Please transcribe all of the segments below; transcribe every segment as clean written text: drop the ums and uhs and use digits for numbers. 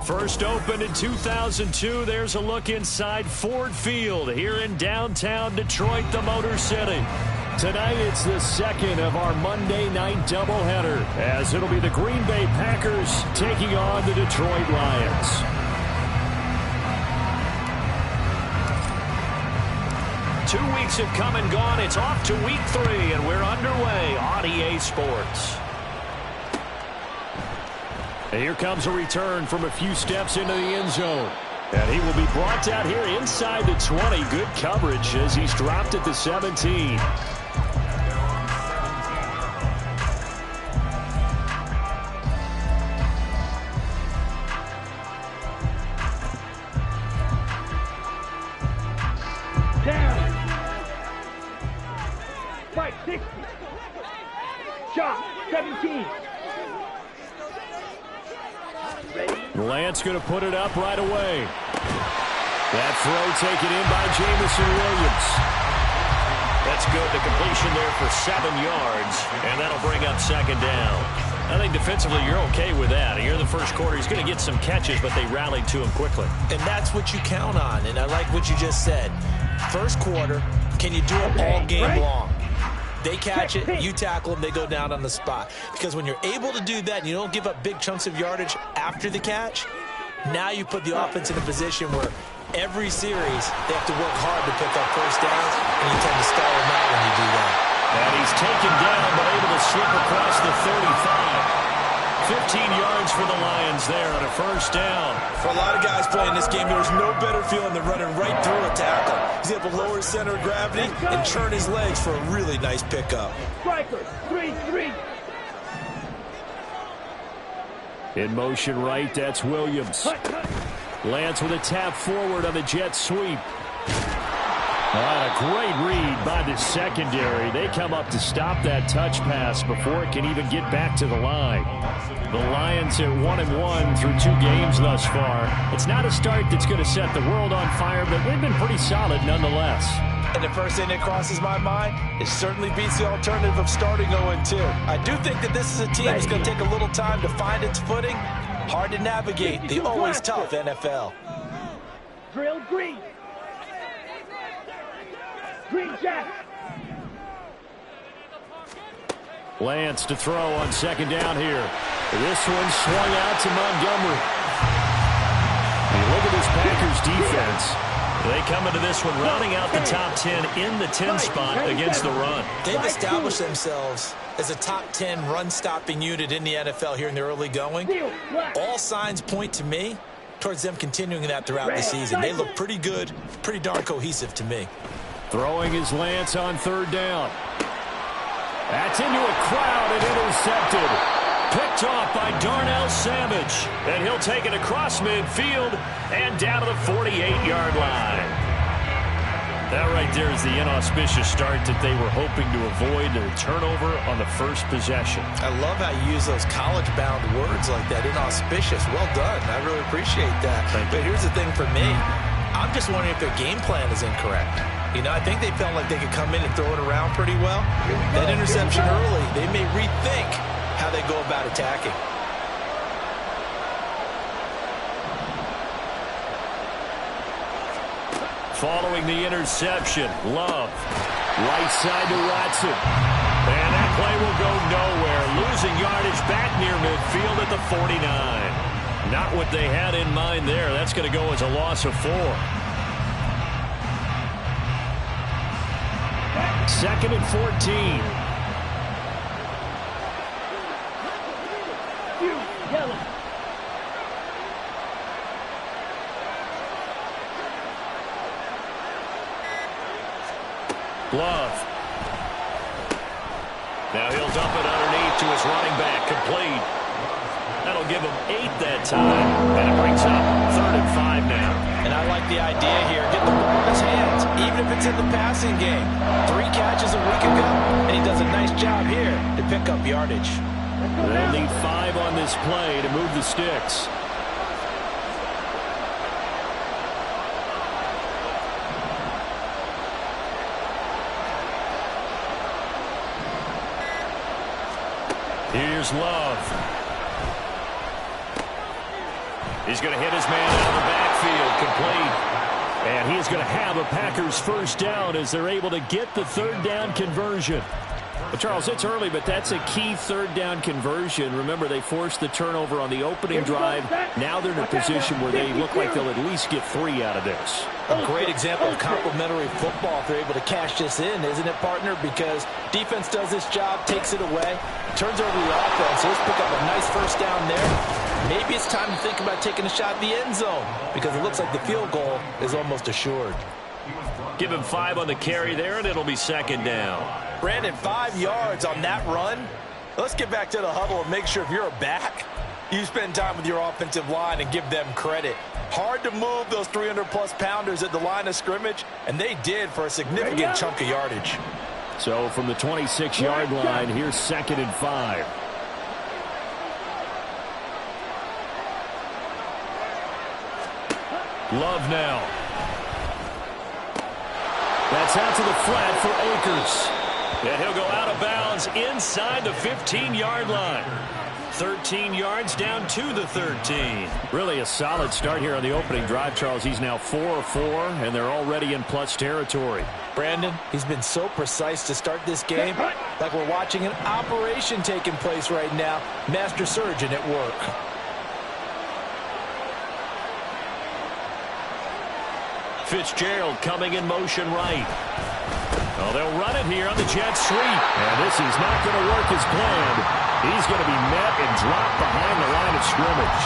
First opened in 2002, there's a look inside Ford Field here in downtown Detroit, the Motor City. Tonight, it's the second of our Monday night doubleheader, as it'll be the Green Bay Packers taking on the Detroit Lions. Two weeks have come and gone. It's off to week 3, and we're underway on EA Sports. And here comes a return from a few steps into the end zone. And he will be brought down here inside the 20. Good coverage as he's dropped at the 17. Down. 560. Shot. 17. Lance going to put it up right away. That throw taken in by Jamison Williams. That's good. The completion there for 7 yards, and that'll bring up second down. I think defensively you're okay with that. Here in the first quarter, he's going to get some catches, but they rallied to him quickly. And that's what you count on, and I like what you just said. First quarter, can you do it all game long? They catch it, you tackle them, they go down on the spot. Because when you're able to do that and you don't give up big chunks of yardage after the catch, now you put the offense in a position where every series they have to work hard to pick up first downs, and you tend to stall them out when you do that. And he's taken down but able to slip across the 35. 15 yards for the Lions there on a first down. For a lot of guys playing this game, there's no better feeling than running right through a tackle. He's able to lower his center of gravity and turn his legs for a really nice pickup. Striker, 3-3. In motion right, that's Williams. Lance with a tap forward on the jet sweep. A great read by the secondary. They come up to stop that touch pass before it can even get back to the line. The Lions are 1-1 through 2 games thus far. It's not a start that's going to set the world on fire, but they've been pretty solid nonetheless. And the first thing that crosses my mind, it certainly beats the alternative of starting 0-2. I do think that this is a team that's going to take a little time to find its footing. Hard to navigate the always tough NFL. Drill green. Green jack. Lance to throw on second down here. This one swung out to Montgomery. And look at this Packers defense. They come into this one rounding out the top 10 in the 10 spot against the run. They've established themselves as a top 10 run-stopping unit in the NFL here in the early going. All signs point to me towards them continuing that throughout the season. They look pretty good, pretty darn cohesive to me. Throwing his Lance on third down. That's into a crowd and intercepted. Picked off by Darnell Savage. And he'll take it across midfield and down to the 48-yard line. That right there is the inauspicious start that they were hoping to avoid, the turnover on the first possession. I love how you use those college-bound words like that, inauspicious. Well done. I really appreciate that. But here's the thing for me. I'm just wondering if their game plan is incorrect. You know, I think they felt like they could come in and throw it around pretty well. That interception early, they may rethink how they go about attacking. Following the interception, Love. Right side to Watson. And that play will go nowhere. Losing yardage back near midfield at the 49. Not what they had in mind there. That's going to go as a loss of 4. 2nd and 14. Yellow. Love. Now he'll dump it underneath to his running back, complete. That'll give him 8 that time, and it brings up 3rd and 5 now. And I like the idea here. Get the ball in his hands, even if it's in the passing game. 3 catches a week ago, and he does a nice job here to pick up yardage. They'll need 5 on this play to move the sticks. Here's Love. He's going to hit his man out of the backfield, complete. And he's going to have a Packers first down as they're able to get the 3rd down conversion. Well, Charles, it's early, but that's a key 3rd down conversion. Remember, they forced the turnover on the opening drive. Now they're in a position where they look like they'll at least get 3 out of this. A great example of complementary football if they're able to cash this in, isn't it, partner? Because defense does this job, takes it away, turns over the offense. Let's pick up a nice first down there. Maybe it's time to think about taking a shot at the end zone because it looks like the field goal is almost assured. Give him 5 on the carry there, and it'll be 2nd down. Brandon, 5 yards on that run. Let's get back to the huddle and make sure if you're a back, you spend time with your offensive line and give them credit. Hard to move those 300-plus pounders at the line of scrimmage, and they did for a significant chunk of yardage. So from the 26-yard line, here's 2nd and 5. Love now. That's out to the flat for Akers. And he'll go out of bounds inside the 15-yard line. 13 yards down to the 13. Really a solid start here on the opening drive, Charles. He's now 4 of 4, and they're already in plus territory. Brandon, he's been so precise to start this game, like we're watching an operation taking place right now. Master surgeon at work. Fitzgerald coming in motion right. Oh, they'll run it here on the jet sweep. And this is not going to work as planned. He's going to be met and dropped behind the line of scrimmage.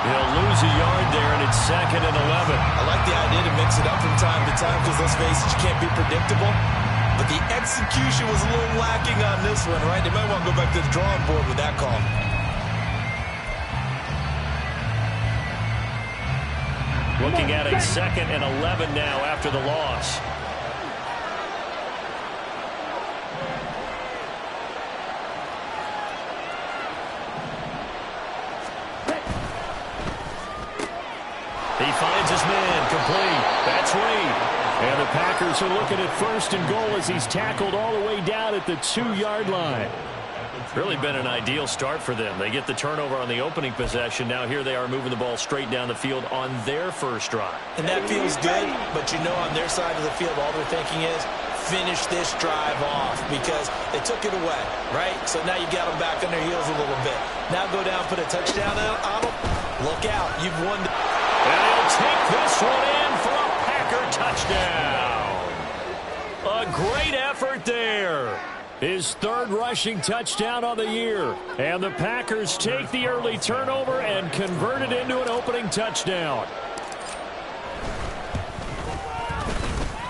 He'll lose a yard there, and it's 2nd and 11. I like the idea to mix it up from time to time because, let's face it, you can't be predictable. But the execution was a little lacking on this one, right? They might want to go back to the drawing board with that call. Looking at a 2nd and 11 now after the loss. He finds his man, complete. That's Reed. And the Packers are looking at 1st and goal as he's tackled all the way down at the 2-yard line. Really been an ideal start for them. They get the turnover on the opening possession. Now here they are moving the ball straight down the field on their first drive. And that feels good, but you know on their side of the field all they're thinking is finish this drive off because they took it away, right? So now you got them back on their heels a little bit. Now go down, put a touchdown on them. Look out, you've won. And he'll take this one in for a Packer touchdown. A great effort there. His 3rd rushing touchdown on the year. And the Packers take the early turnover and convert it into an opening touchdown.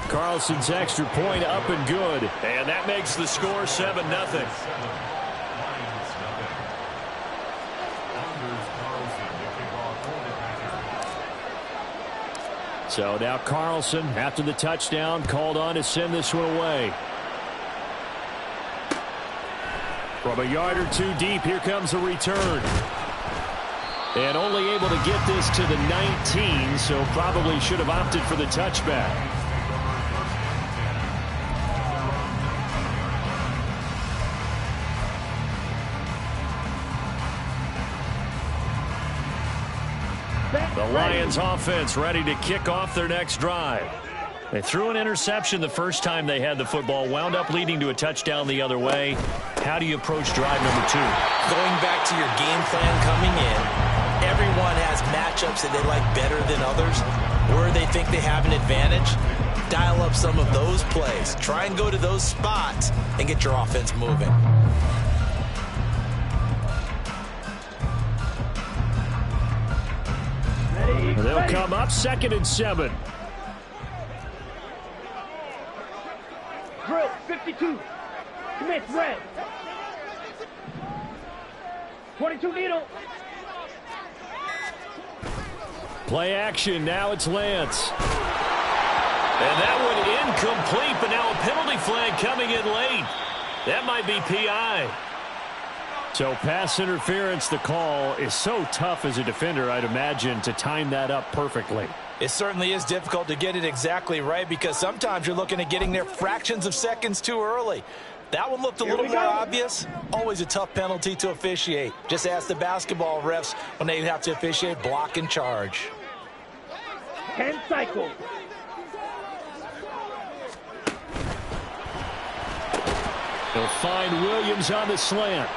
Carlson's extra point up and good. And that makes the score 7-0. So now Carlson, after the touchdown, called on to send this one away. From a yard or 2 deep, here comes a return. And only able to get this to the 19, so probably should have opted for the touchback. The Lions offense ready to kick off their next drive. They threw an interception the first time they had the football, wound up leading to a touchdown the other way. How do you approach drive number 2? Going back to your game plan coming in, everyone has matchups that they like better than others. Where they think they have an advantage, dial up some of those plays. Try and go to those spots and get your offense moving. They'll come up 2nd and 7. Drill 52. Commit red. 22 needle. Play action. Now it's Lance. And that one incomplete, but now a penalty flag coming in late. That might be PI. So pass interference, the call is so tough as a defender, I'd imagine, to time that up perfectly. It certainly is difficult to get it exactly right because sometimes you're looking at getting there fractions of seconds too early. That one looked a little more obvious. Always a tough penalty to officiate. Just ask the basketball refs when they have to officiate block and charge. 10 cycles. He'll find Williams on the slant.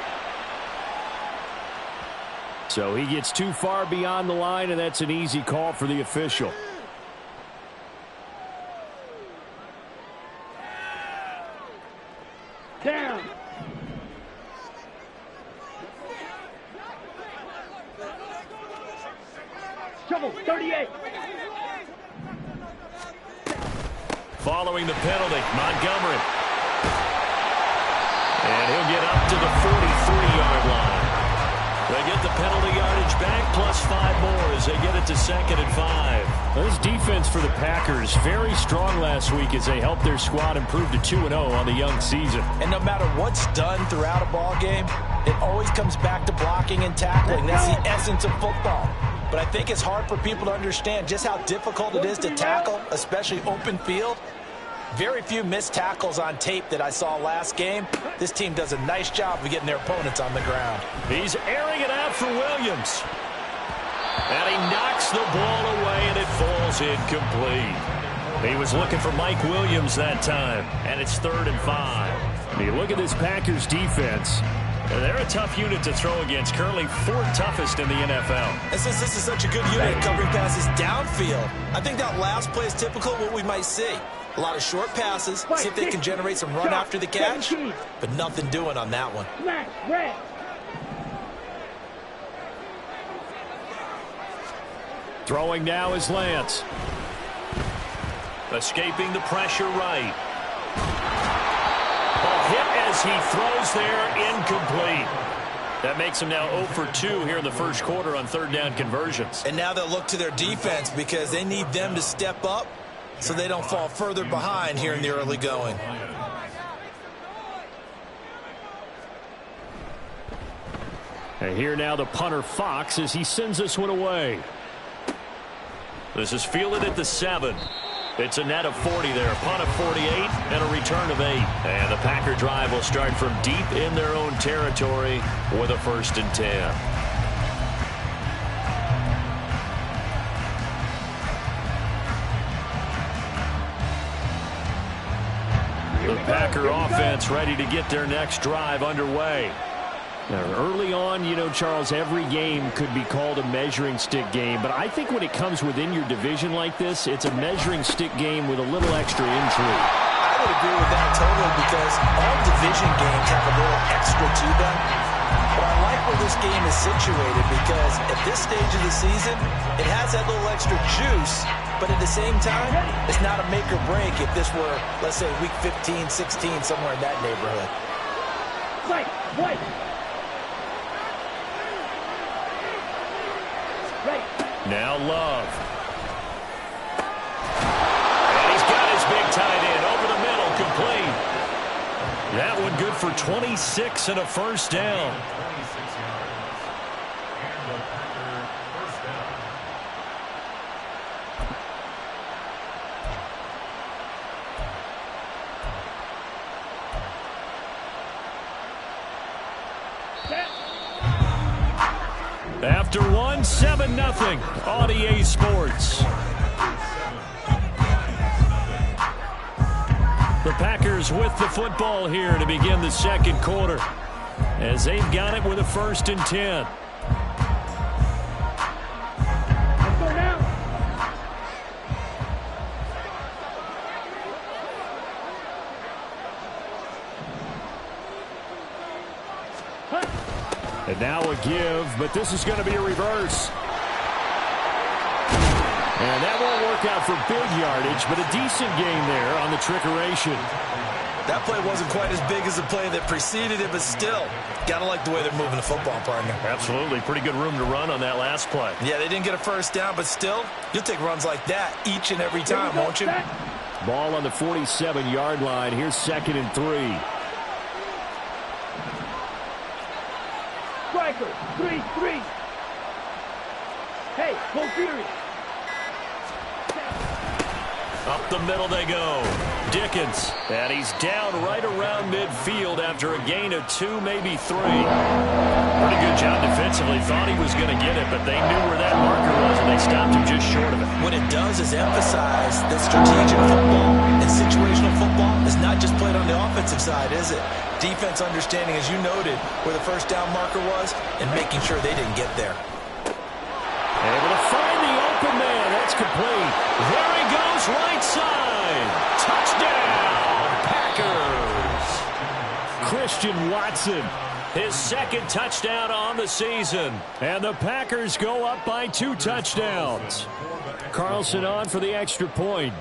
So he gets too far beyond the line, and that's an easy call for the official. Down. Trouble, 38. Following the penalty, Montgomery. And he'll get up to the 43-yard line. They get the penalty yardage back, plus 5 more as they get it to 2nd and 5. This defense for the Packers, very strong last week as they helped their squad improve to 2-0 on the young season. And no matter what's done throughout a ball game, it always comes back to blocking and tackling. That's the essence of football. But I think it's hard for people to understand just how difficult it is to tackle, especially open field. Very few missed tackles on tape that I saw last game. This team does a nice job of getting their opponents on the ground. He's airing it out for Williams. And he knocks the ball away, and it falls incomplete. He was looking for Mike Williams that time, and it's 3rd and 5. You look at this Packers defense. They're a tough unit to throw against, currently 4th toughest in the NFL. And since this is such a good unit covering passes downfield, I think that last play is typical of what we might see. A lot of short passes, see if they can generate some run after the catch, but nothing doing on that one. Smash, red. Throwing now is Lance. Escaping the pressure right. A hit as he throws there, incomplete. That makes him now 0 for 2 here in the first quarter on 3rd down conversions. And now they'll look to their defense because they need them to step up so they don't fall further behind here in the early going. And here now the punter Fox as he sends this one away. This is fielded at the 7. It's a net of 40 there. Punt of 48 and a return of 8. And the Packer drive will start from deep in their own territory with a 1st and 10. The Packer offense ready to get their next drive underway. Now, early on, you know, Charles, every game could be called a measuring stick game. But I think when it comes within your division like this, it's a measuring stick game with a little extra intrigue. I would agree with that totally because all division games have a little extra to them. But I like where this game is situated because at this stage of the season, it has that little extra juice. But at the same time, it's not a make or break if this were, let's say, week 15, 16, somewhere in that neighborhood. White, white. Right. Now Love. And he's got his big tight end over the middle, complete. That one good for 26 and a 1st down. After one, 7-0 on EA Sports. The Packers with the football here to begin the 2nd quarter as they've got it with a 1st and 10. Let's go now. And now a give, but this is going to be a reverse. And that won't work out for big yardage, but a decent gain there on the trickeration. That play wasn't quite as big as the play that preceded it, but still, gotta like the way they're moving the football, partner. Absolutely. Pretty good room to run on that last play. Yeah, they didn't get a first down, but still, you'll take runs like that each and every time, won't you? Ball on the 47-yard line. Here's 2nd and 3. Striker, 3-3. Hey, go Fury. Up the middle they go. Dickens. And he's down right around midfield after a gain of 2, maybe 3. Pretty good job defensively. Thought he was going to get it, but they knew where that marker was, and they stopped him just short of it. What it does is emphasize that strategic football and situational football is not just played on the offensive side, is it? Defense understanding, as you noted, where the first down marker was and making sure they didn't get there. Able to find the open man. That's complete. There he goes, right side. Touchdown, Packers. Christian Watson, his 2nd touchdown on the season. And the Packers go up by 2 touchdowns. Carlson on for the extra point.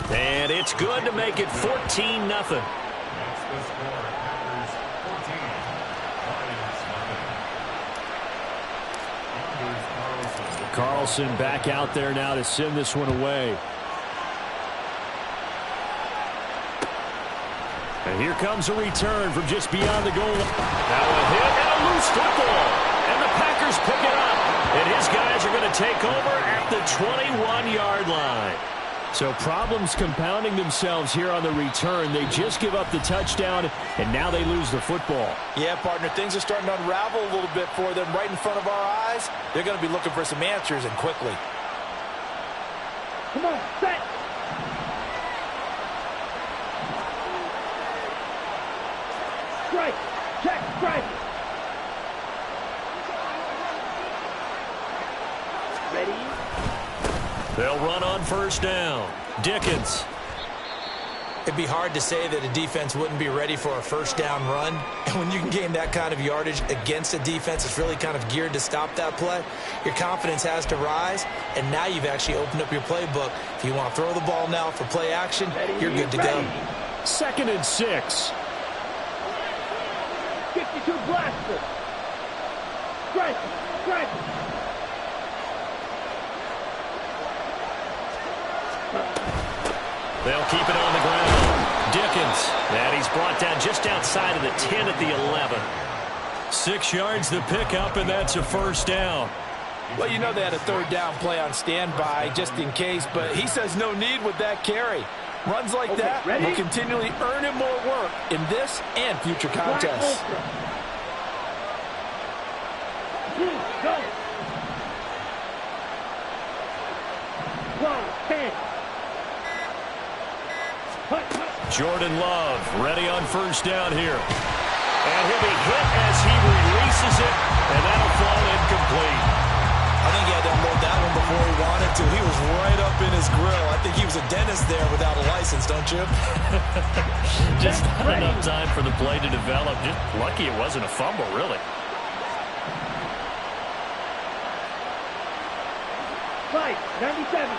And it's good to make it 14-0. Carlson back out there now to send this one away. And here comes a return from just beyond the goal line. Now a hit and a loose football. And the Packers pick it up. And his guys are going to take over at the 21-yard line. So problems compounding themselves here on the return. They just give up the touchdown, and now they lose the football. Yeah, partner, things are starting to unravel a little bit for them right in front of our eyes. They're going to be looking for some answers, and quickly. Come on, set. Strike. Check, strike. Ready? They'll run on first down. Dickens. It'd be hard to say that a defense wouldn't be ready for a first down run. And when you can gain that kind of yardage against a defense that's really kind of geared to stop that play, your confidence has to rise. And now you've actually opened up your playbook. If you want to throw the ball now for play action, you're good to go. 2nd and 6. 52 blaster. Strike, strike. They'll keep it on the ground. Dickens. And he's brought down just outside of the 10 at the 11. 6 yards to pick up, and that's a first down. Well, you know they had a 3rd down play on standby just in case, but he says no need with that carry. Runs like that will continually earn him more work in this and future contests. Go. 10. Jordan Love ready on first down here. And he'll be hit as he releases it, and that'll fall incomplete. I think he had to unload that one before he wanted to. He was right up in his grill. I think he was a dentist there without a license, don't you? Just not enough time for the play to develop. Just lucky it wasn't a fumble, really. Fight, 97.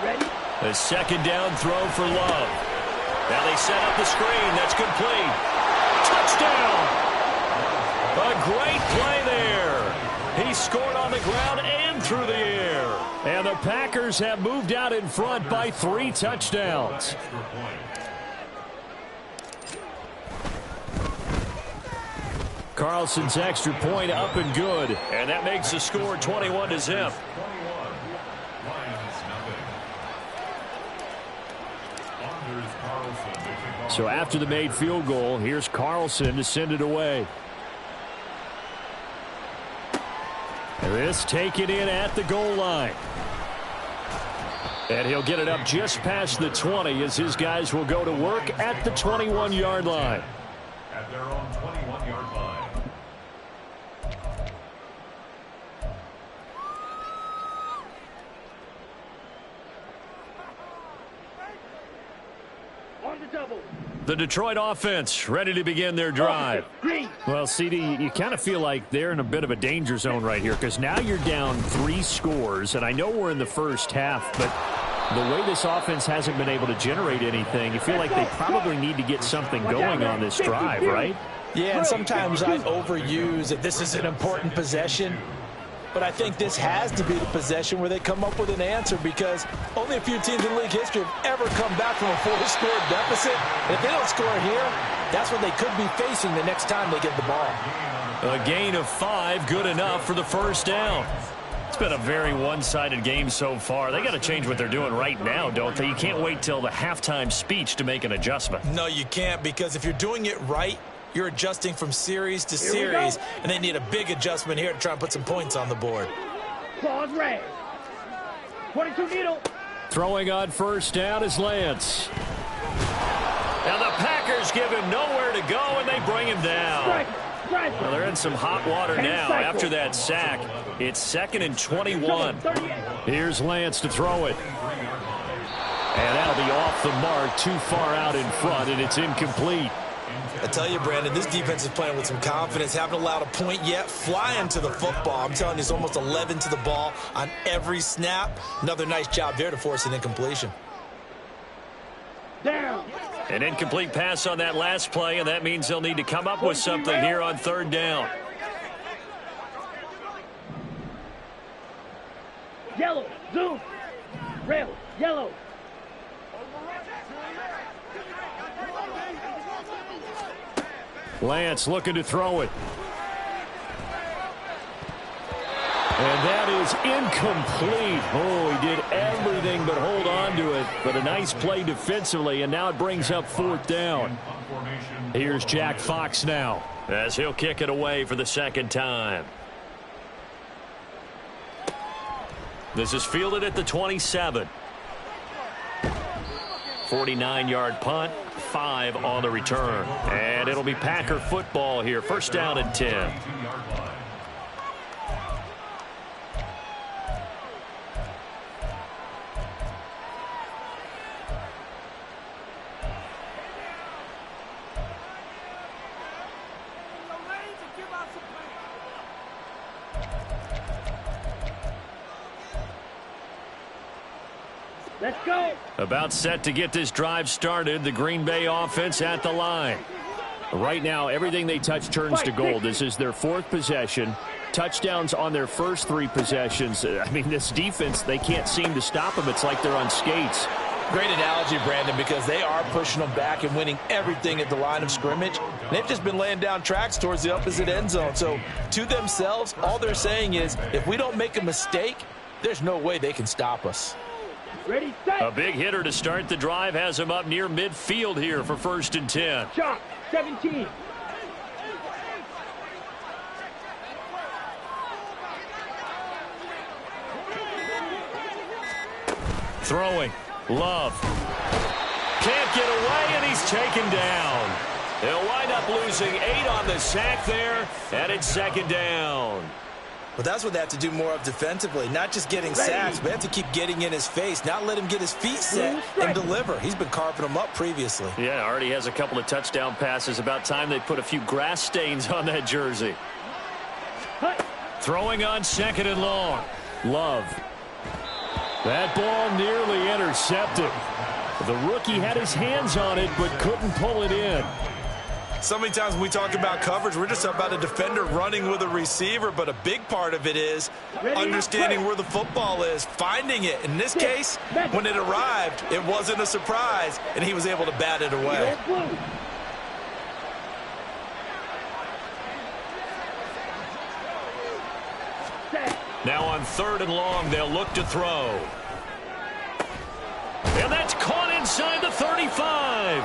Ready? The 2nd down throw for Love. Now they set up the screen. That's complete. Touchdown! A great play there. He scored on the ground and through the air. And the Packers have moved out in front by 3 touchdowns. Carlson's extra point up and good. And that makes the score 21-0. So after the made field goal, here's Carlson to send it away. And this taken in at the goal line. And he'll get it up just past the 20 as his guys will go to work at the 21-yard line. At their own 21-yard line. On the double. The Detroit offense ready to begin their drive. Well, CD, you kind of feel like they're in a bit of a danger zone right here because now you're down 3 scores, and I know we're in the first half, but the way this offense hasn't been able to generate anything, you feel like they probably need to get something going on this drive, right? Yeah, and sometimes I overuse that this is an important possession. But I think this has to be the possession where they come up with an answer because only a few teams in league history have ever come back from a 4-score deficit. And if they don't score here, that's what they could be facing the next time they get the ball. A gain of 5, good enough for the first down. It's been a very one-sided game so far. They got to change what they're doing right now, don't they? You can't wait till the halftime speech to make an adjustment. No, you can't, because if you're doing it right, you're adjusting from series to series, and they need a big adjustment here to try and put some points on the board. Claws red. 22 needle. Throwing on first down is Lance. Now the Packers give him nowhere to go, and they bring him down. Well, they're in some hot water now after that sack. It's 2nd and 21. Here's Lance to throw it. And that'll be off the mark, too far out in front, and it's incomplete. I tell you, Brandon, this defense is playing with some confidence. Haven't allowed a point yet. Flying to the football. I'm telling you, it's almost 11 to the ball on every snap. Another nice job there to force an incompletion. Down. An incomplete pass on that last play, and that means they'll need to come up with something here on 3rd down. Yellow. Zoom. Rail. Yellow. Lance looking to throw it. And that is incomplete. Oh, he did everything but hold on to it. But a nice play defensively, and now it brings up 4th down. Here's Jack Fox now, as he'll kick it away for the 2nd time. This is fielded at the 27. 49-yard punt, 5 on the return. And it'll be Packer football here. 1st down and 10. Let's go. About set to get this drive started. The Green Bay offense at the line. Right now, everything they touch turns to gold. This is their 4th possession. Touchdowns on their first 3 possessions. I mean, this defense, they can't seem to stop them. It's like they're on skates. Great analogy, Brandon, because they are pushing them back and winning everything at the line of scrimmage. They've just been laying down tracks towards the opposite end zone. So, to themselves, all they're saying is, if we don't make a mistake, there's no way they can stop us. Ready, set. A big hitter to start the drive has him up near midfield here for 1st and 10. Shot. 17. Throwing. Love. Can't get away, and he's taken down. They'll wind up losing 8 on the sack there, and it's 2nd down. But that's what they have to do more of defensively, not just getting sacks, but they have to keep getting in his face, not let him get his feet set and deliver. He's been carving them up previously. Yeah, already has a couple of touchdown passes. About time they put a few grass stains on that jersey. Throwing on 2nd and long. Love. That ball nearly intercepted. The rookie had his hands on it, but couldn't pull it in. So many times when we talk about coverage, we're just about a defender running with a receiver, but a big part of it is understanding where the football is, finding it. In this case, when it arrived, it wasn't a surprise, and he was able to bat it away. Now on 3rd and long, they'll look to throw. And that's caught inside the 35.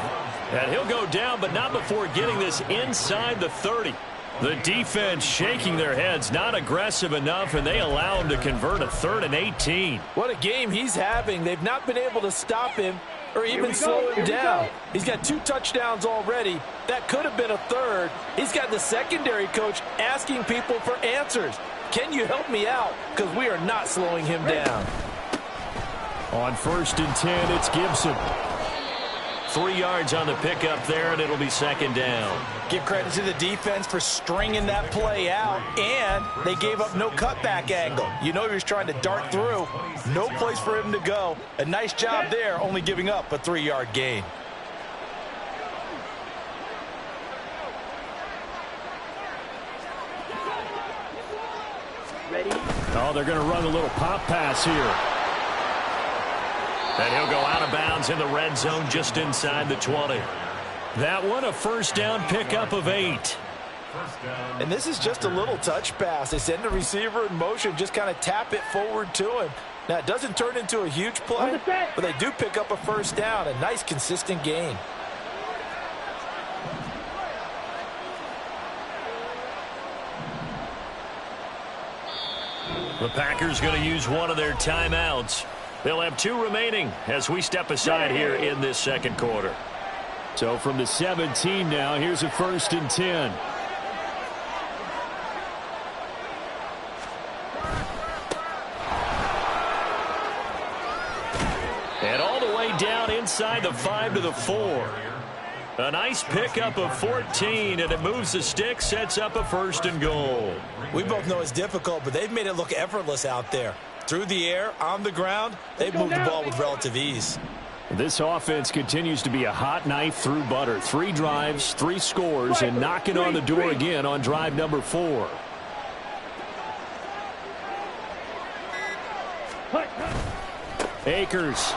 And he'll go down, but not before getting this inside the 30. The defense shaking their heads, not aggressive enough, and they allow him to convert a 3rd and 18. What a game he's having. They've not been able to stop him or even slow him down. He's got 2 touchdowns already. That could have been a 3rd. He's got the secondary coach asking people for answers. Can you help me out? Because we are not slowing him down. On 1st and 10, it's Gibson. 3 yards on the pickup there, and it'll be second down. Give credit to the defense for stringing that play out, and they gave up no cutback angle. You know he was trying to dart through. No place for him to go. A nice job there, only giving up a 3-yard gain. Ready? Oh, they're going to run a little pop pass here. And he'll go out of bounds in the red zone just inside the 20. That one, a first down pickup of 8. And this is just a little touch pass. They send the receiver in motion, just kind of tap it forward to him. Now, it doesn't turn into a huge play, but they do pick up a first down. A nice, consistent gain. The Packers going to use one of their timeouts. They'll have 2 remaining as we step aside here in this second quarter. So from the 17 now, here's a 1st and 10. And all the way down inside the 5 to the 4. A nice pickup of 14, and it moves the stick, sets up a 1st and goal. We both know it's difficult, but they've made it look effortless out there. Through the air, on the ground, they've moved the ball with relative ease. This offense continues to be a hot knife through butter. 3 drives, 3 scores, and knocking on the door again on drive number 4. Akers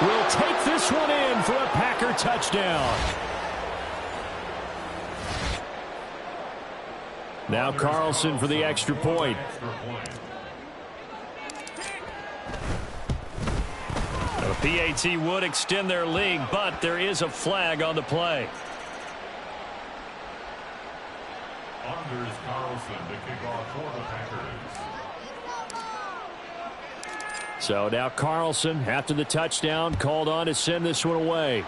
will take this one in for a Packer touchdown. Now Carlson for the extra point. The PAT would extend their lead, but there is a flag on the play. Anders Carlson to kick off for the Packers. So now Carlson, after the touchdown, called on to send this one away.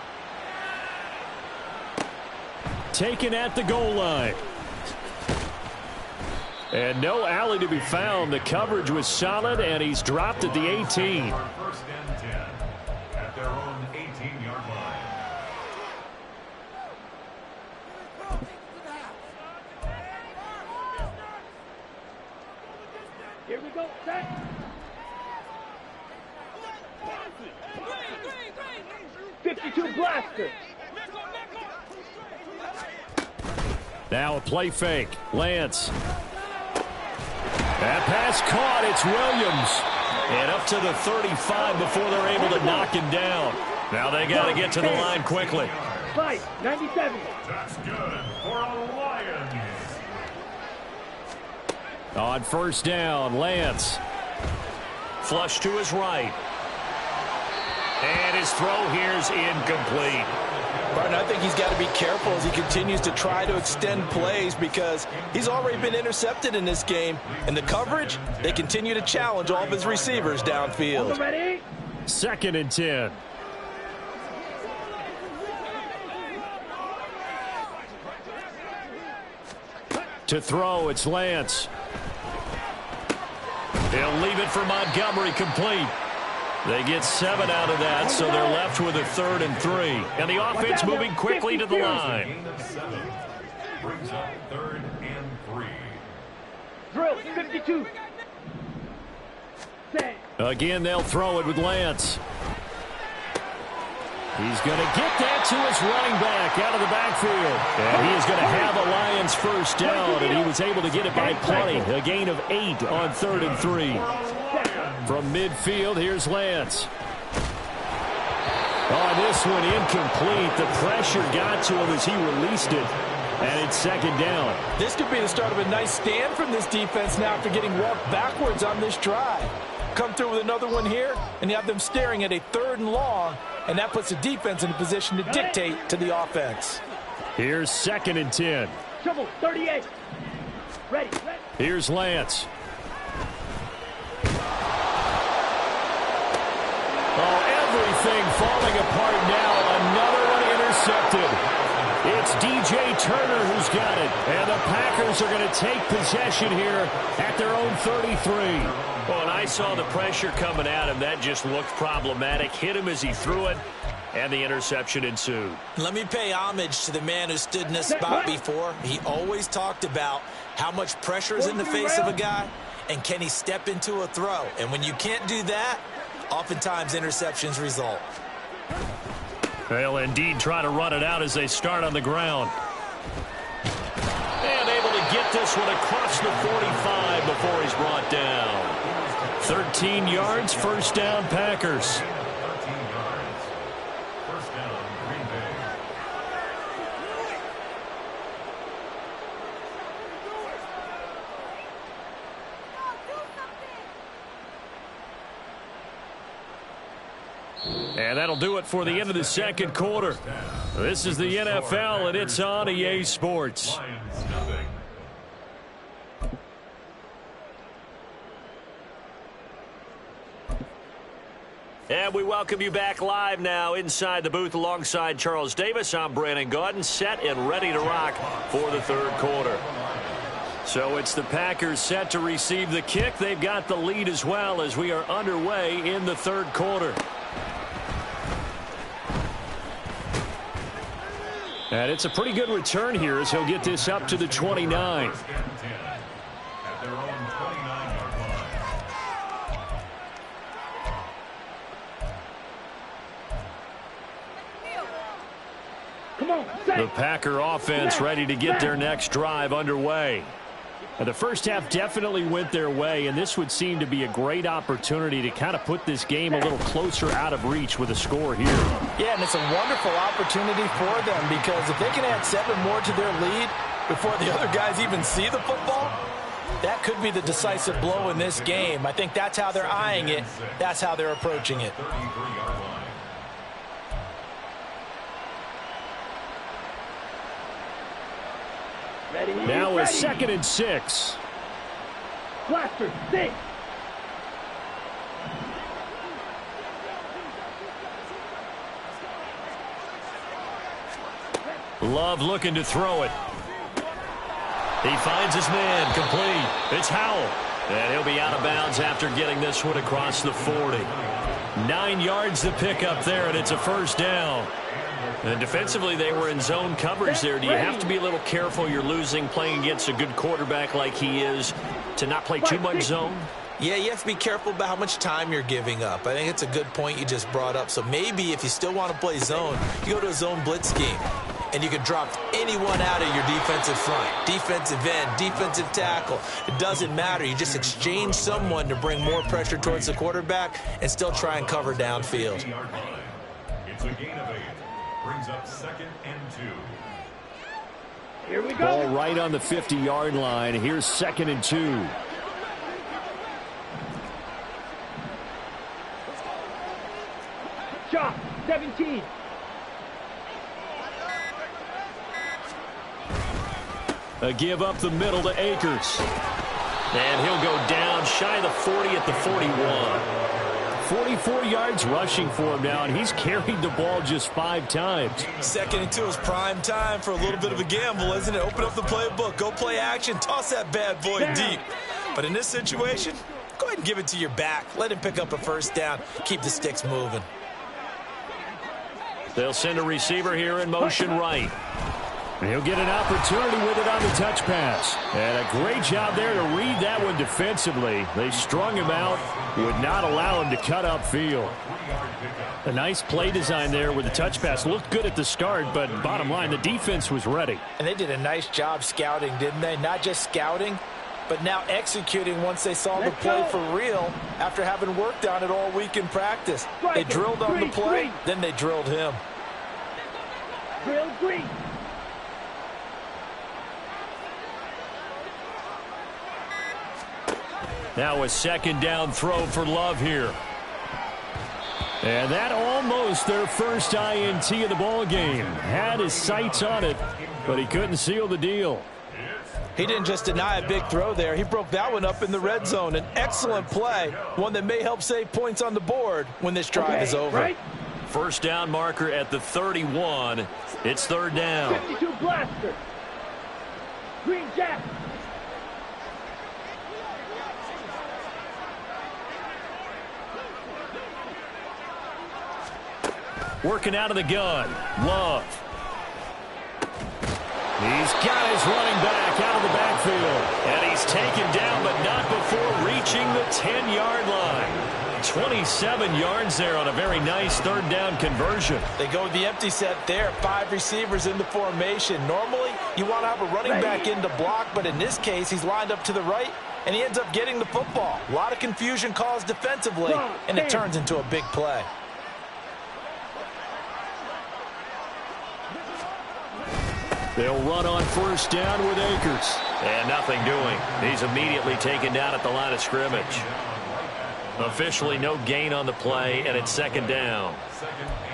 Taken at the goal line. And no alley to be found. The coverage was solid, and he's dropped at the 18. 1st and 10 at their own 18-yard line. Here we go. Set. .52 blaster. Now a play fake. Lance. That pass caught. It's Williams. And up to the 35 before they're able to knock him down. Now they got to get to the line quickly. Fight, 97. That's good for a Lions. On 1st down, Lance. Flush to his right. And his throw here is incomplete. Martin, I think he's got to be careful as he continues to try to extend plays because he's already been intercepted in this game. And the coverage, they continue to challenge all of his receivers downfield. Ready? 2nd and 10. To throw, it's Lance. He'll leave it for Montgomery, complete. They get 7 out of that, so they're left with a 3rd and 3. And the offense moving quickly to the line. Gain of 7 brings up 3rd and 3. Drill, 52. Set. Again, they'll throw it with Lance. He's going to get that to his running back out of the backfield. And he is going to have a Lions 1st down, and he was able to get it by plenty. A gain of 8 on 3rd and 3. From midfield, here's Lance. Oh, this one incomplete. The pressure got to him as he released it. And it's 2nd down. This could be the start of a nice stand from this defense now after getting walked backwards on this drive. Come through with another one here, and you have them staring at a 3rd and long, and that puts the defense in a position to dictate to the offense. Here's 2nd and 10. Trouble, 38. Ready. Here's Lance. Oh, everything falling apart now. Another one intercepted. It's DJ Turner who's got it. And the Packers are going to take possession here at their own 33. Well, and I saw the pressure coming at him. That just looked problematic. Hit him as he threw it. and the interception ensued. Let me pay homage to the man who stood in this spot before. He always talked about how much pressure is in the face of a guy, and can he step into a throw. And when you can't do that, oftentimes interceptions result. They'll indeed try to run it out as they start on the ground. And able to get this one across the 45 before he's brought down. 13 yards, first down, Packers. 13 yards. First down, Green Bay. And that'll do it for the end of the second quarter. This is the NFL, and it's on EA Sports. Lions, nothing. And we welcome you back live now inside the booth alongside Charles Davis. I'm Brandon Gaudin, set and ready to rock for the third quarter. So it's the Packers set to receive the kick. They've got the lead as well as we are underway in the third quarter. And it's a pretty good return here as he'll get this up to the 29. First and 10 at their own 29-yard line. Come on, The set. Packer offense ready to get their next drive underway. Now, the first half definitely went their way, and this would seem to be a great opportunity to kind of put this game a little closer out of reach with a score here. Yeah, and it's a wonderful opportunity for them because if they can add 7 more to their lead before the other guys even see the football, that could be the decisive blow in this game. I think that's how they're eyeing it. That's how they're approaching it. 33-yard line. Ready, Now a ready. 2nd and 6. Blaster, 6. Love looking to throw it. He finds his man, complete. It's Howell. And he'll be out of bounds after getting this one across the 40. 9 yards to pick up there, and it's a first down. And defensively, they were in zone coverage there. Do you have to be a little careful? You're losing, playing against a good quarterback like he is, to not play too much zone? Yeah, you have to be careful about how much time you're giving up. I think it's a good point you just brought up. So maybe if you still want to play zone, you go to a zone blitz scheme. And you can drop anyone out of your defensive front, defensive end, defensive tackle. It doesn't matter. You just exchange someone to bring more pressure towards the quarterback and still try and cover downfield. 50-yard line. It's a gain of 8. Brings up 2nd and 2. Here we Ball go. right on the 50-yard line. Here's 2nd and 2. Shot, 17. A give up the middle to Akers. And he'll go down shy of the 40 at the 41. 44 yards rushing for him now, and he's carried the ball just 5 times. 2nd and 2 is prime time for a little bit of a gamble, isn't it? Open up the playbook, go play action, toss that bad boy deep. But in this situation, go ahead and give it to your back. Let him pick up a first down. Keep the sticks moving. They'll send a receiver here in motion right. And he'll get an opportunity with it on the touch pass. And a great job there to read that one defensively. They strung him out, would not allow him to cut upfield. A nice play design there with the touch pass. Looked good at the start, but bottom line, the defense was ready. And they did a nice job scouting, didn't they? Not just scouting, but now executing once they saw the play for real after having worked on it all week in practice. They drilled on the play, then they drilled him. Drill green. Now a 2nd down throw for Love here. And that almost their first INT of the ball game. Had his sights on it, but he couldn't seal the deal. He didn't just deny a big throw there. He broke that one up in the red zone. An excellent play, one that may help save points on the board when this drive is over. Right. First down marker at the 31. It's 3rd down. 52 blaster. Green jack. Working out of the gun. Love. He's got his running back out of the backfield. And he's taken down, but not before reaching the 10-yard line. 27 yards there on a very nice third down conversion. They go with the empty set there. 5 receivers in the formation. Normally, you want to have a running back in to block, but in this case, he's lined up to the right, and he ends up getting the football. A lot of confusion caused defensively, and it turns into a big play. They'll run on first down with Akers. And nothing doing. He's immediately taken down at the line of scrimmage. Officially no gain on the play, and it's second down.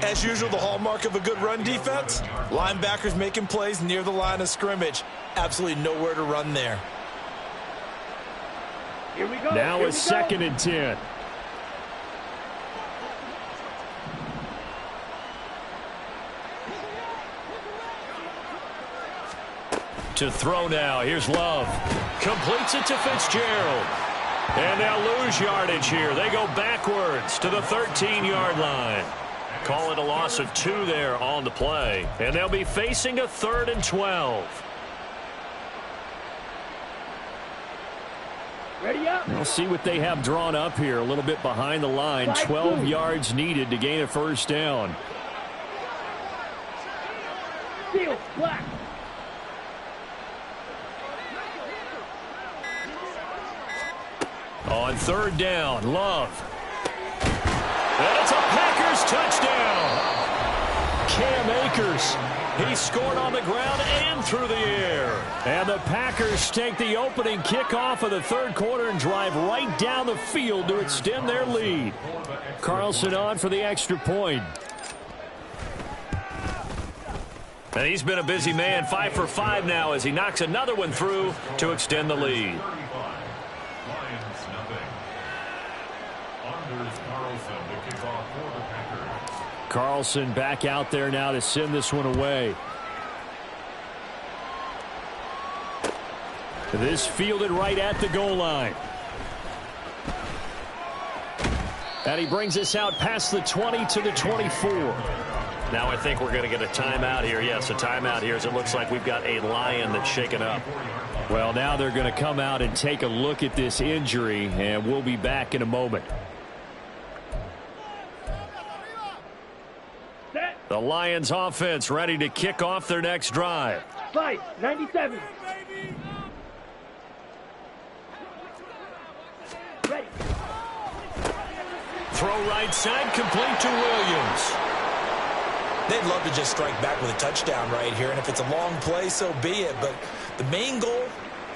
As usual, the hallmark of a good run defense, linebackers making plays near the line of scrimmage. Absolutely nowhere to run there. Here we go. Now it's second and 10. To throw now. Here's Love. Completes it to Fitzgerald. And they'll lose yardage here. They go backwards to the 13-yard line. Call it a loss of 2 there on the play. And they'll be facing a 3rd and 12. Ready up. We'll see what they have drawn up here. A little bit behind the line. 12 yards needed to gain a first down. Steal. Black. On third down, Love. And it's a Packers touchdown. Cam Akers, he scored on the ground and through the air. And the Packers take the opening kickoff of the third quarter and drive right down the field to extend their lead. Carlson on for the extra point. And he's been a busy man, 5 for 5 now as he knocks another one through to extend the lead. Carlson back out there now to send this one away. This fielded right at the goal line. And he brings us out past the 20 to the 24. Now I think we're going to get a timeout here. Yes, a timeout here as it looks like we've got a Lion that's shaken up. Well, now they're going to come out and take a look at this injury, and we'll be back in a moment. The Lions offense ready to kick off their next drive. Fight. 97. Ready. Throw right side, complete to Williams. They'd love to just strike back with a touchdown right here, and if it's a long play, so be it. But the main goal,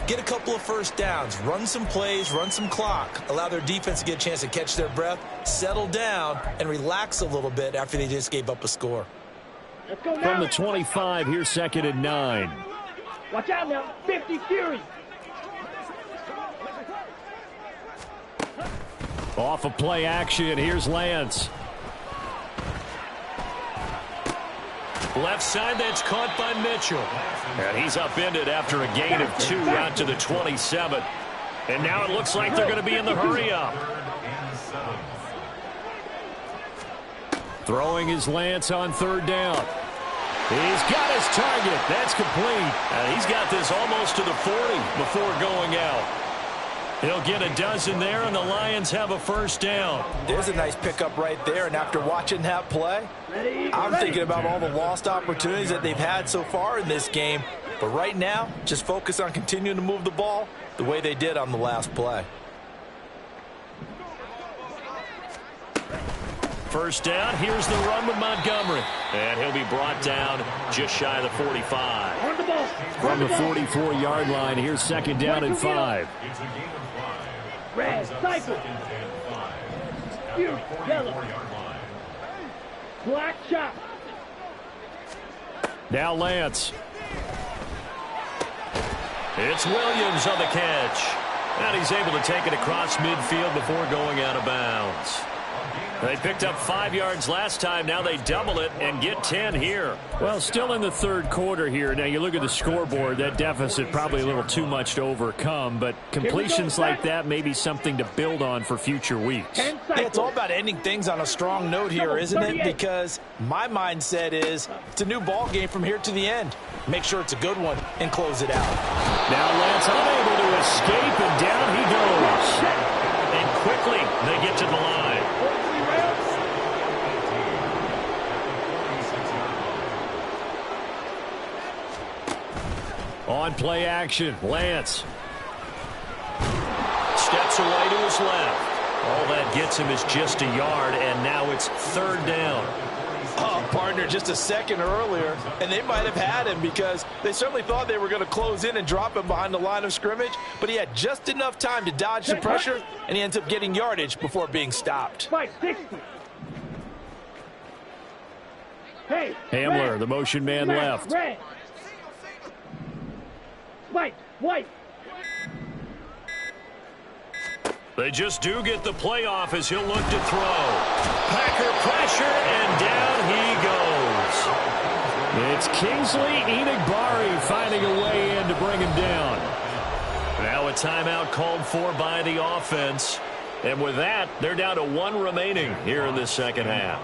get a couple of first downs, run some plays, run some clock, allow their defense to get a chance to catch their breath, settle down, and relax a little bit after they just gave up a score. Let's go now. From the 25, here's second and 9. Watch out now. 50 Fury. Off of play action, here's Lance. Left side, that's caught by Mitchell. And he's upended after a gain of 2 out to the 27. And now it looks like they're going to be in the hurry up. Throwing his Lance on third down. He's got his target. That's complete. And he's got this almost to the 40 before going out. He'll get a dozen there, and the Lions have a first down. There's a nice pickup right there, and after watching that play, I'm thinking about all the lost opportunities that they've had so far in this game. But right now, just focus on continuing to move the ball the way they did on the last play. First down, here's the run with Montgomery. And he'll be brought down just shy of the 45. On the ball. From the 44-yard line, here's second down and 5. Red. Cycle. Fury. Yellow. Black shot. Now Lance. It's Williams on the catch. And he's able to take it across midfield before going out of bounds. They picked up 5 yards last time. Now they double it and get 10 here. Well, still in the third quarter here. Now, you look at the scoreboard. That deficit probably a little too much to overcome. But completions like that may be something to build on for future weeks. Yeah, it's all about ending things on a strong note here, isn't it? Because my mindset is it's a new ball game from here to the end. Make sure it's a good one and close it out. Now Lance unable to escape, and down he goes. And quickly they get to the line. On play action, Lance. Steps away to his left. All that gets him is just a yard, and now it's third down. Oh, partner, just a second earlier, and they might have had him because they certainly thought they were going to close in and drop him behind the line of scrimmage, but he had just enough time to dodge the pressure, and he ends up getting yardage before being stopped. 60. Hey, Hamler, the motion man left. White. They just do get the playoff as he'll look to throw. Packer pressure, and down he goes. It's Kingsley Enagbari finding a way in to bring him down. Now a timeout called for by the offense. And with that, they're down to 1 remaining here in the second half.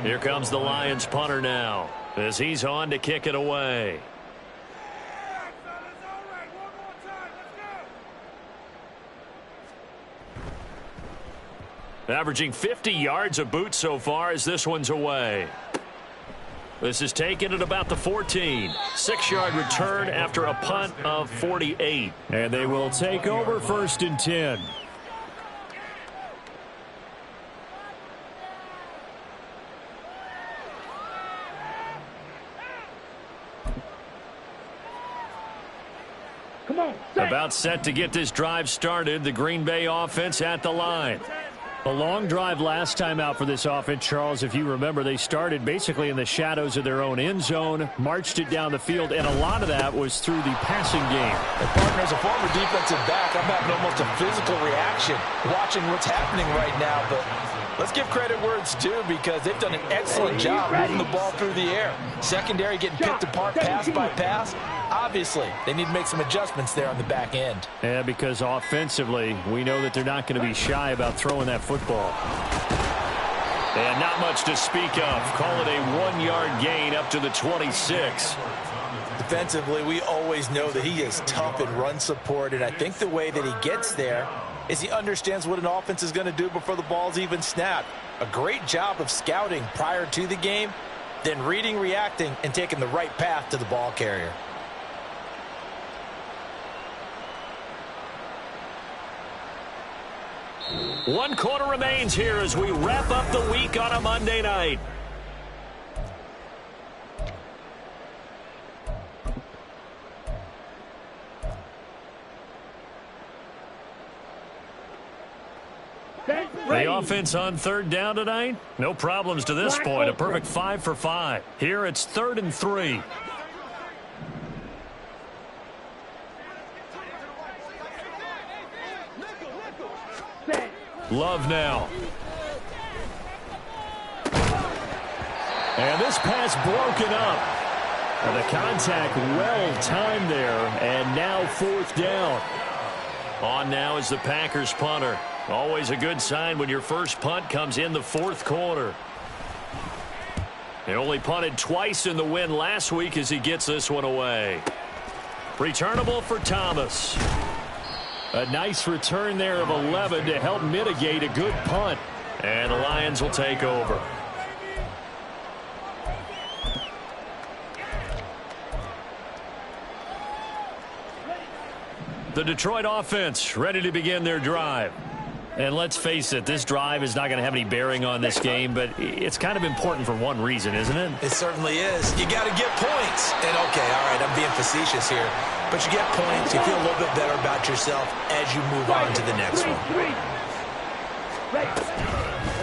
Here comes the Lions punter now as he's on to kick it away. Averaging 50 yards a boot so far as this one's away. This is taken at about the 14. 6-yard return after a punt of 48. And they will take over 1st and 10. Come on. About set to get this drive started. The Green Bay offense at the line. A long drive last time out for this offense, Charles. If you remember, they started basically in the shadows of their own end zone, marched it down the field, and a lot of that was through the passing game. And partner, as a former defensive back, I'm having almost a physical reaction watching what's happening right now. But let's give credit where it's due because they've done an excellent job moving the ball through the air. Secondary getting picked apart pass by pass. Obviously, they need to make some adjustments there on the back end. Yeah, because offensively, we know that they're not going to be shy about throwing that football. And not much to speak of. Call it a 1-yard gain up to the 26. Defensively, we always know that he is tough in run support, and I think the way that he gets there is he understands what an offense is going to do before the ball's even snapped. A great job of scouting prior to the game, then reading, reacting, and taking the right path to the ball carrier. One quarter remains here as we wrap up the week on a Monday night. The offense on third down tonight, no problems to this point. A perfect 5 for 5. Here it's 3rd and 3. Love now. And this pass broken up. And the contact well timed there. And now 4th down. On now is the Packers punter. Always a good sign when your first punt comes in the 4th quarter. They only punted twice in the win last week as he gets this one away. Returnable for Thomas. A nice return there of 11 to help mitigate a good punt. And the Lions will take over. The Detroit offense ready to begin their drive. And let's face it, this drive is not going to have any bearing on this game, but it's kind of important for one reason, isn't it? It certainly is. You got to get points. And, okay, all right, I'm being facetious here. But you get points, you feel a little bit better about yourself as you move on to the next one.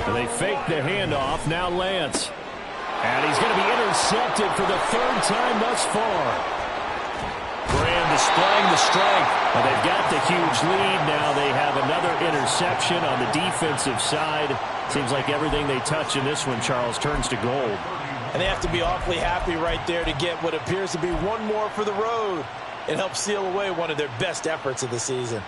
And they fake the handoff. Now Lance. And he's going to be intercepted for the 3rd time thus far. Graham displaying the strength. Well, they've got the huge lead. Now they have another interception on the defensive side. Seems like everything they touch in this one, Charles, turns to gold. And they have to be awfully happy right there to get what appears to be one more for the road. It helps seal away one of their best efforts of the season.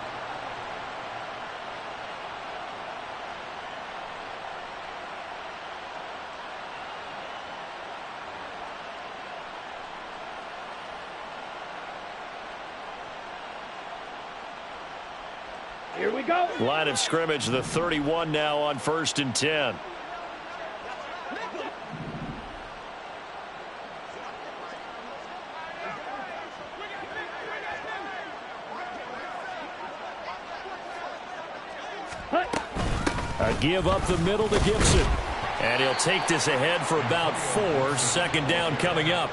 Here we go. Line of scrimmage, the 31 now on 1st and 10. A give up the middle to Gibson. And he'll take this ahead for about 4. 2nd down coming up.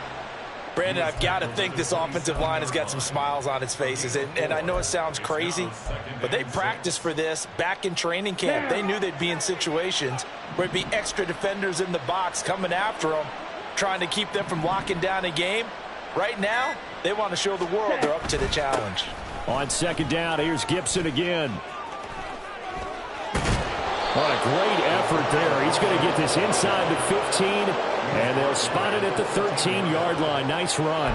Brandon, I've got to think this offensive line has got some smiles on its faces. And I know it sounds crazy, but they practiced for this back in training camp. They knew they'd be in situations where it'd be extra defenders in the box coming after them, trying to keep them from locking down a game. Right now, they want to show the world they're up to the challenge. On 2nd down, here's Gibson again. What a great effort there. He's going to get this inside the 15, and they'll spot it at the 13-yard line. Nice run.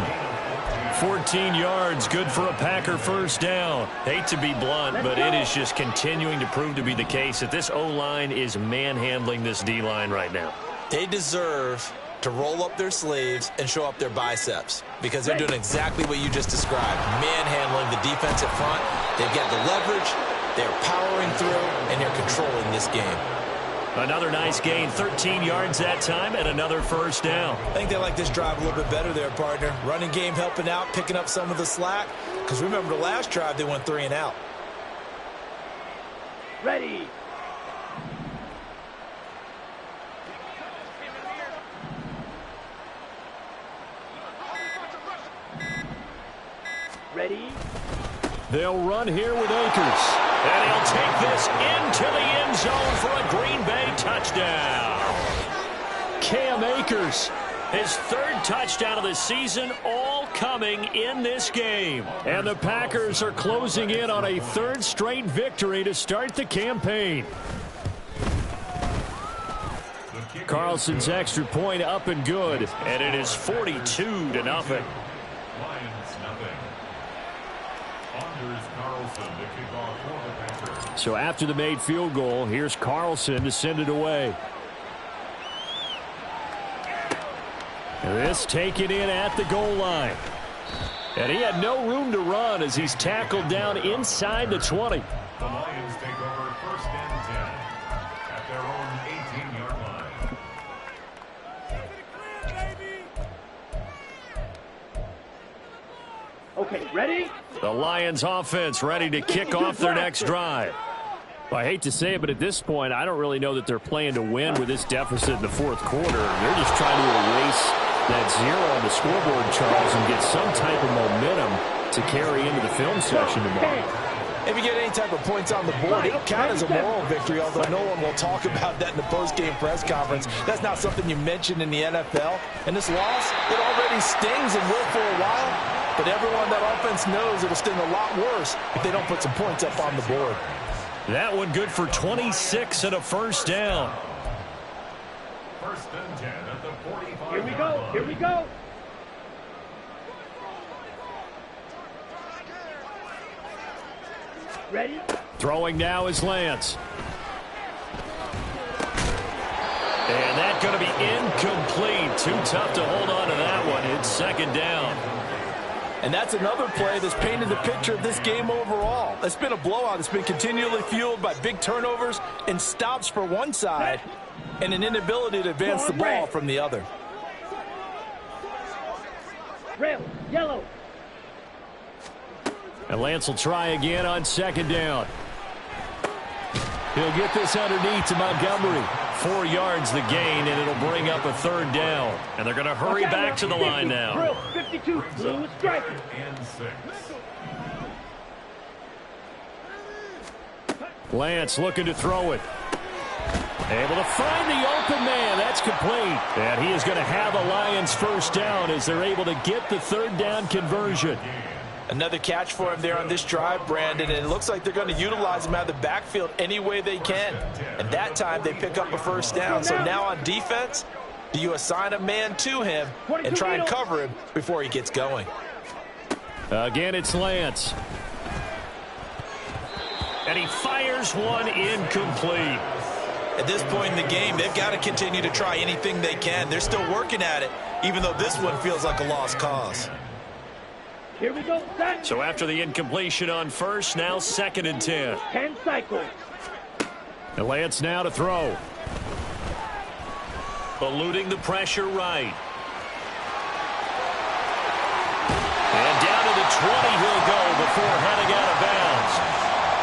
14 yards, good for a Packer 1st down. Hate to be blunt, but it is just continuing to prove to be the case that this O-line is manhandling this D-line right now. They deserve to roll up their sleeves and show up their biceps because they're doing exactly what you just described. Manhandling the defensive front. They've got the leverage. They're powering through, and they're controlling this game. Another nice gain, 13 yards that time, and another 1st down. I think they like this drive a little bit better there, partner. Running game helping out, picking up some of the slack. Because remember, the last drive, they went 3 and out. Ready. Ready. They'll run here with Akers. And he'll take this into the end zone for a Green Bay touchdown. Cam Akers, his 3rd touchdown of the season, all coming in this game. And the Packers are closing in on a 3rd straight victory to start the campaign. Carlson's extra point up and good. And it is 42-0. Lions nothing. So after the made field goal, here's Carlson to send it away. And this taken in at the goal line. And he had no room to run as he's tackled down inside the 20. The Lions take over 1st and 10 at their own 18-yard line. Okay, ready? The Lions offense ready to kick off their next drive. Well, I hate to say it, but at this point, I don't really know that they're playing to win with this deficit in the 4th quarter. They're just trying to erase that 0 on the scoreboard, Charles, and get some type of momentum to carry into the film session tomorrow. If you get any type of points on the board, it'll count as a moral victory, although no one will talk about that in the post-game press conference. That's not something you mention in the NFL. And this loss, it already stings and will for a while, but everyone that offense knows it'll sting a lot worse if they don't put some points up on the board. That one good for 26 and a 1st down. 1st and 10 at the 45. Here we go. Here we go. Ready? Throwing now is Lance. And that's going to be incomplete. Too tough to hold on to that one. It's 2nd down. And that's another play that's painted the picture of this game overall. It's been a blowout. It's been continually fueled by big turnovers and stops for one side and an inability to advance the ball from the other. Red, yellow. And Lance will try again on 2nd down. He'll get this underneath to Montgomery. 4 yards the gain, and it'll bring up a 3rd down. And they're going to hurry back to the line now. Drill 52, blue strike. And 6. Lance looking to throw it. Able to find the open man. That's complete. And he is going to have a Lions 1st down as they're able to get the 3rd down conversion. Another catch for him there on this drive, Brandon, and it looks like they're going to utilize him out of the backfield any way they can. And that time they pick up a first down. So now on defense, do you assign a man to him and try and cover him before he gets going? Again, it's Lance. And he fires one incomplete. At this point in the game, they've got to continue to try anything they can. They're still working at it, even though this one feels like a lost cause. Here we go, set. So after the incompletion on first, now 2nd and 10. 10 cycles. And Lance now to throw. Eluding the pressure right. And down to the 20 he'll go before heading out of bounds.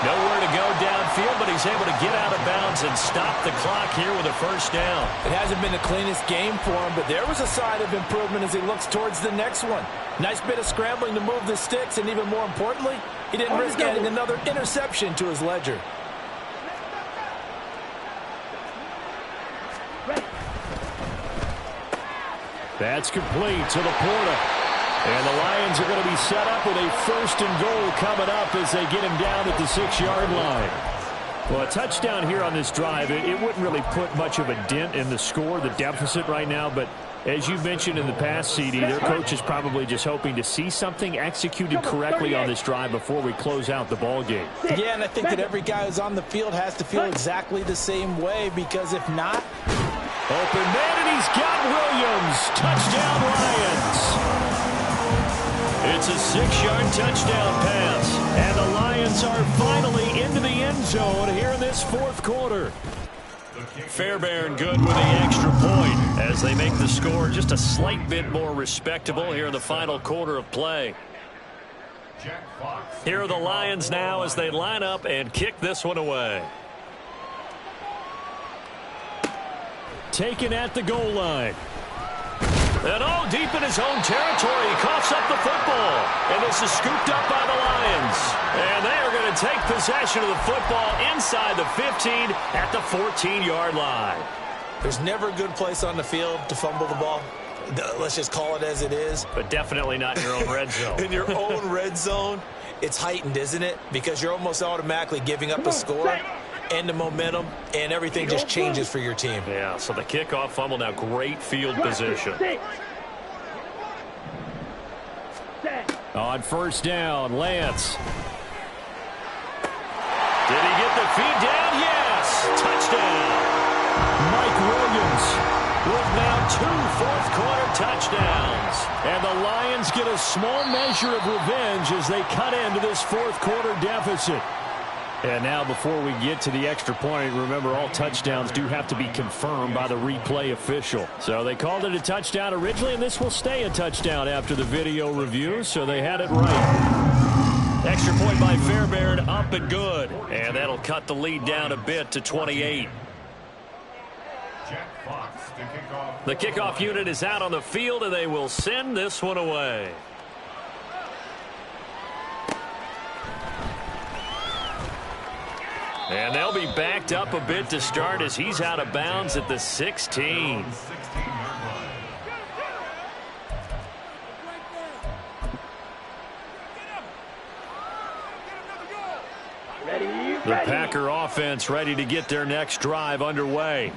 Nowhere to go downfield, but he's able to get out of bounds and stop the clock here with a first down. It hasn't been the cleanest game for him, but there was a sign of improvement as he looks towards the next one. Nice bit of scrambling to move the sticks, and even more importantly, he didn't risk adding another interception to his ledger. That's complete to Laporta. And the Lions are going to be set up with a 1st and goal coming up as they get him down at the 6-yard line. Well, a touchdown here on this drive, it wouldn't really put much of a dent in the score, the deficit right now. But as you mentioned in the past, CD, their coach is probably just hoping to see something executed correctly on this drive before we close out the ball game. Yeah, and I think that every guy who's on the field has to feel exactly the same way, because if not... Open man, and he's got Williams. Touchdown, Lions. It's a 6-yard touchdown pass. And the Lions are finally into the end zone here in this 4th quarter. Fairbairn good with the extra point as they make the score just a slight bit more respectable here in the final quarter of play. Here are the Lions now as they line up and kick this one away. Taken at the goal line. And deep in his own territory, he coughs up the football. And this is scooped up by the Lions. And they are going to take possession of the football inside the 15 at the 14-yard line. There's never a good place on the field to fumble the ball. Let's just call it as it is. But definitely not in your own red zone. In your own red zone, it's heightened, isn't it? Because you're almost automatically giving up a score and the momentum, and everything just changes for your team. Yeah, so the kickoff fumble, now great field position. On first down, Lance. Did he get the feed down? Yes! Touchdown! Mike Williams with now 2 fourth-quarter touchdowns. And the Lions get a small measure of revenge as they cut into this 4th-quarter deficit. And now before we get to the extra point, remember all touchdowns do have to be confirmed by the replay official. So they called it a touchdown originally, and this will stay a touchdown after the video review, so they had it right. Extra point by Fairbairn, up and good. And that'll cut the lead down a bit to 28. The kickoff unit is out on the field, and they will send this one away. And they'll be backed up a bit to start as he's out of bounds at the 16. The Packer offense ready to get their next drive underway.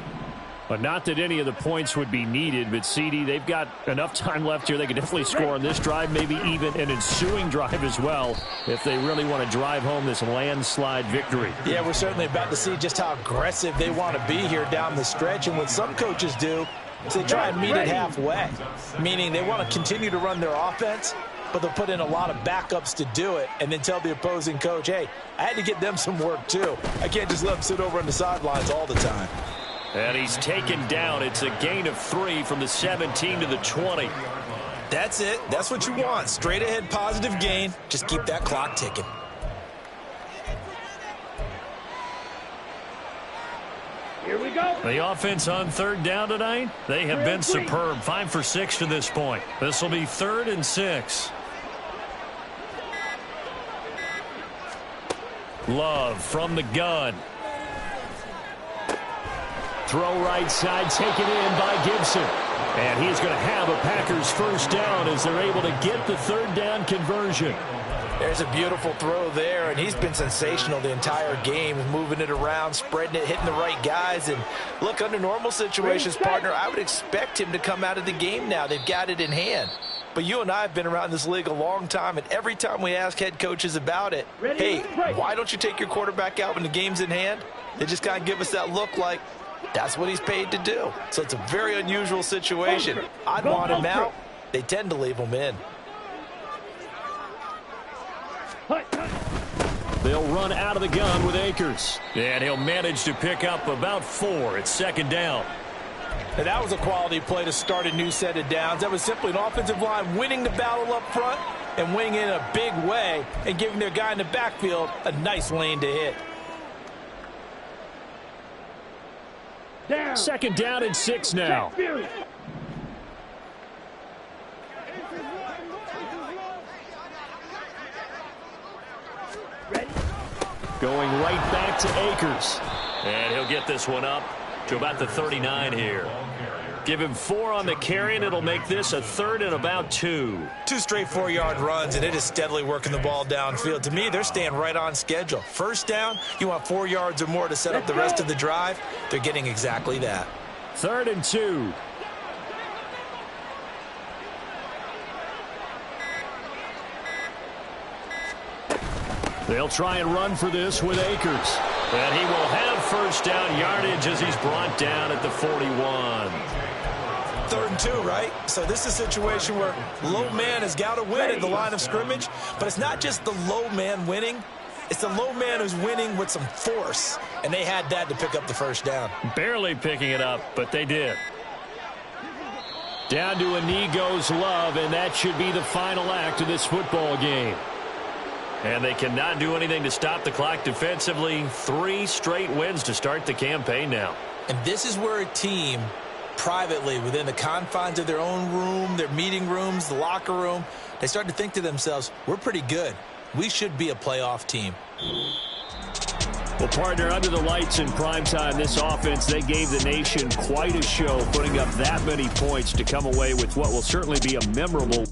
But not that any of the points would be needed, but CD, they've got enough time left here. They could definitely score on this drive, maybe even an ensuing drive as well, if they really want to drive home this landslide victory. Yeah, we're certainly about to see just how aggressive they want to be here down the stretch. And what some coaches do is they try and meet it halfway, meaning they want to continue to run their offense, but they'll put in a lot of backups to do it and then tell the opposing coach, hey, I had to get them some work too. I can't just let them sit over on the sidelines all the time. And he's taken down. It's a gain of 3 from the 17 to the 20. That's it. That's what you want. Straight ahead positive gain. Just keep that clock ticking. Here we go. The offense on 3rd down tonight, they have been superb. 5 for 6 to this point. This will be 3rd and 6. Love from the gun. Throw right side, taken in by Gibson. And he's going to have a Packers first down as they're able to get the 3rd down conversion. There's a beautiful throw there, and he's been sensational the entire game, moving it around, spreading it, hitting the right guys. And look, under normal situations, partner, I would expect him to come out of the game now. They've got it in hand. But you and I have been around this league a long time, and every time we ask head coaches about it, hey, why don't you take your quarterback out when the game's in hand? They just kind of give us that look like that's what he's paid to do. So it's a very unusual situation. I'd want him out. They tend to leave him in. They'll run out of the gun with Akers. And he'll manage to pick up about 4. It's second down. And that was a quality play to start a new set of downs. That was simply an offensive line winning the battle up front and winning in a big way and giving their guy in the backfield a nice lane to hit. Down. Second down and 6 now. Going right back to Akers. And he'll get this one up to about the 39 here. Give him 4 on the carry, and it'll make this a 3rd and about 2. 2 straight 4-yard runs, and it is steadily working the ball downfield. To me, they're staying right on schedule. First down, you want 4 yards or more to set up the rest of the drive. They're getting exactly that. 3rd and 2. They'll try and run for this with Akers. And he will have first down yardage as he's brought down at the 41. 3rd and 2, right? So this is a situation where low man has got to win at the line of scrimmage, but it's not just the low man winning. It's the low man who's winning with some force, and they had that to pick up the first down. Barely picking it up, but they did. Down to a knee goes Love, and that should be the final act of this football game. And they cannot do anything to stop the clock defensively. 3 straight wins to start the campaign now. And this is where a team, privately, within the confines of their own room, their meeting rooms, the locker room, they start to think to themselves, we're pretty good. We should be a playoff team. Well, partner, under the lights in primetime, this offense, they gave the nation quite a show, putting up that many points to come away with what will certainly be a memorable